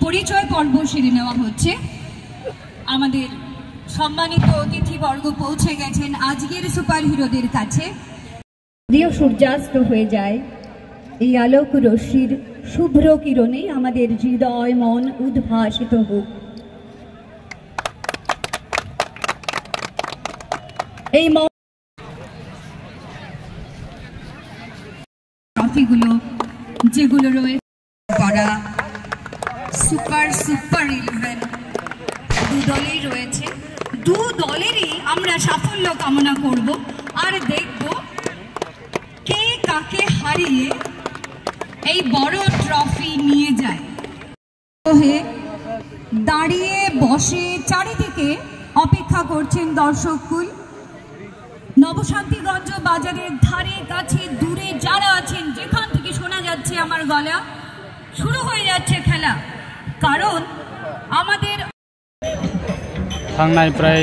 পরিচয় পর্ব সেরে নেওয়া হচ্ছে। আমাদের সম্মানিত অতিথিবর্গ পৌঁছে গেছেন আজকের সুপার হিরোদের কাছে। যদিও সূর্যাস্ত হয়ে যায়, এই আলোক রশ্মির শুভ্র কিরণে আমাদের হৃদয় মন উদ্ভাসিত হোক। এই ট্রফিগুলো যেগুলো রয়েছে করা সুপার 11 দু দলেই রয়েছে, দু দলেরই আমরা সাফল্য কামনা করব আর দেখব কে কাকে হারিয়ে এই বড় ট্রফি নিয়ে যায়। দাঁড়িয়ে বসে চারিদিকে অপেক্ষা করছেন দর্শককুল। নবশান্তিগঞ্জ বাজারের ধারে কাছে দূরে যারা আছেন, যেখান থেকে শোনা যাচ্ছে আমার গলা, শুরু হয়ে যাচ্ছে খেলা। কারণ আমাদের थांनाय प्राय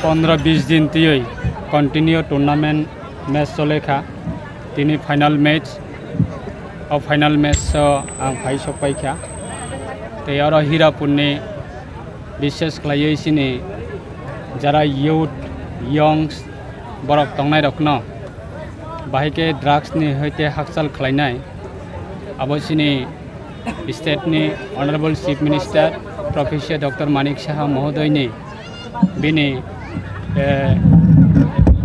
15-20 दिन तीय कन्टिन्यू टूर्नामेंट मैच चलेखा दिनै फाइनल मैच और फाइनल मैच आं फाइ सफायखा तैयार हिरापुरनि विशेष खालायै सिनि जरा यूथ यंग्स बरक तंनाय रखनो बाहायके ड्राग्सनि हयते हाकसाल खालायनाय आबसिनि स्टेटनि honourable chief minister professor doctor Manik Saha महोदयनि बिनि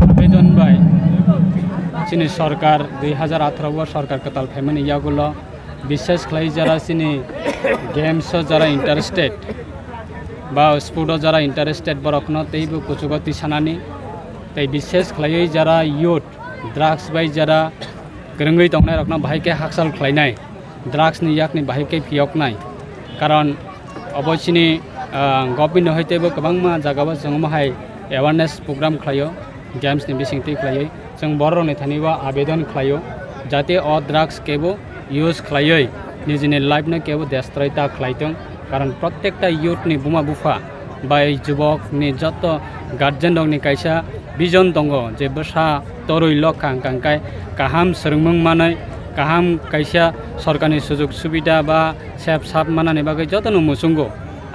आवेदन बाय चिनि सरकार 2018 सरकार कताल फेमनि यागुलो विशेष खालाय जरा चिनि गेम्स जरा इंटरेस्टेड बा स्पोर्ट जरा इंटरेस्टेड बरखनो तैबो कुचुगति सानानि तै विशेष खालाय जरा यूथ ड्राग्स बाय जरा गोरोङै दंनाय रखनो बाहायके हाकसाल खालायनाय ड्राग्सनि याकनि बाहायके फियकनाय कारण अवश्यनि गभर्नमेंट हयतेबो गोबां जागाबो जों माहाय एवारनेस प्रोग्राम खालायो गेम्सनि बिसिंथि खालायो जों बर'नि थानिबा आवेदन खालायो जाहाथे अ ड्राग्स केबो यूज खालायै निजिनि लाइफनो केबो देस्ट्रयता खालायथों कारण प्रत्येकटा यूथनि बुमा बुफा बाय जुबकनि जत गार्जेन दंनि कायसा बिजन दङ जे बसा तरुय लखां कांकाय गाहाम सोलोंमों मानै गाहाम कायसा सरकारनि सुजुग सुबिदा बा सेफ साफ मानानि बागै जतनो मुसुंगो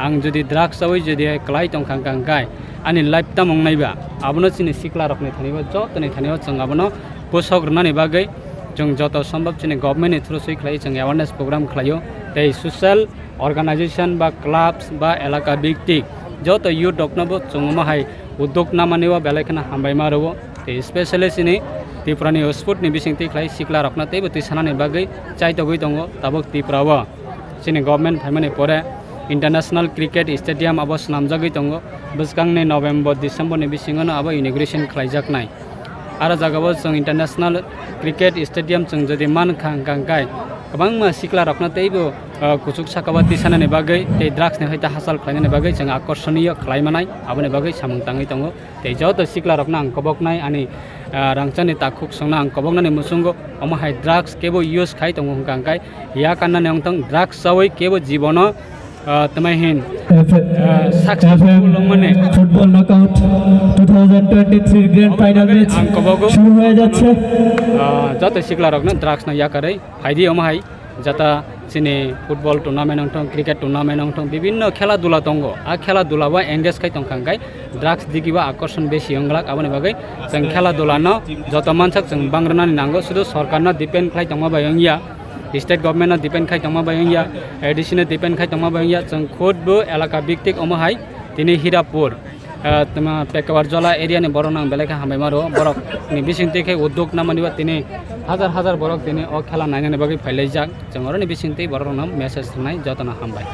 आं जुदि ड्राग्स आवै जुदि क्लाय तंखां कांकाय आनि लाइफ तामंनायबा आबनो चिनि सिक्ला रखनि थानिबा जतनि थानिबा जों आबनो बोसग्रनानि बागै जों जत सम्भव चिनि गभर्नमेन्टनि थ्रुसै खालायो जों एवारनेस प्रोग्राम खालायो तै सोशल अर्गानाइजेशन बा क्लाब्स बा एलाका व्यक्ति जत यूथ डक्नबो जों माहाय उद्योग नामानिबा बेलायखना हामबाय मारबो तै स्पेशली चिनि त्रिपुरानि स्पोर्टनि बिसिंथि खालाय सिक्ला रखना तैबो तिसानानि बागै चाइतगै दङ ताबो त्रिपुराबो चिनि गभर्नमेन्ट फाइमानि परे इंटरनेशनल क्रिकेट स्टेडियम अब नामजागै दङ बसगांनि नवेम्बर डिसेम्बरनि बिसिङावनो अब इनग्रेशन खालायजाकनाय आरो जागाबो जों इंटरनेशनल क्रिकेट स्टेडियम जों जुदि मानखां गांगाय गोबां सिक्ला रखना तैबो कुचुक साकाबा तिसानानि बागै तै ड्राग्सनि हयता हासाल खालायनायनि बागै जों आकर्षणीय खालायमानाय आबनि बागै सामंताङै दङ तै जत सिक्ला रखना आं कबकनाय आनि रांचानि ताखुक संना आं कबकनानि मुसुंगो अमाहाय ड्राग्स केबो यूज खाय दङ गांगाय या कान्नानि अंथं ड्राग्स जावै केबो जीवन तमाहिन सक्सेसफुल माने football knockout 2023 grand final match शुरू हो যাচ্ছে जत सिक्ला रखना ड्राग्स ना या करे फाइदी अमाहाय जाता चिनि फुटबल टूर्नामेंट अंथं क्रिकेट टूर्नामेंट अंथं विभिन्न खेला दुला दंगो आ खेला दुला बा एंगेज खाय तंखांगाय ड्राग्स दिगिबा आकर्षण बेसि अंगलाक आबनि बागै जों खेला दुलानो जत मानसक जों बांग्रनानि नांगो सुदु सरकारना डिपेंड खाय तंमा बायंगिया स्टेट गभर्नमेंट डिपेंड खाय तंमा बायंगिया एडिशनल डिपेंड खाय तंमा बायंगिया जों खुदबो एलाका व्यक्तिक अमाहाय दिनै हिरापुर तमा पेकवार जला एरिया नि बरनां बेलेखा हामबाय मारो बरक नि बिसिंथि उद्योग नामानिबा दिनै हाजार हाजार बरक दिनै अ खेला नायनानै बागै फायलाय जाक जों अरनि बिसिंथि बरनां मेसेज थानाय जतना हामबाय।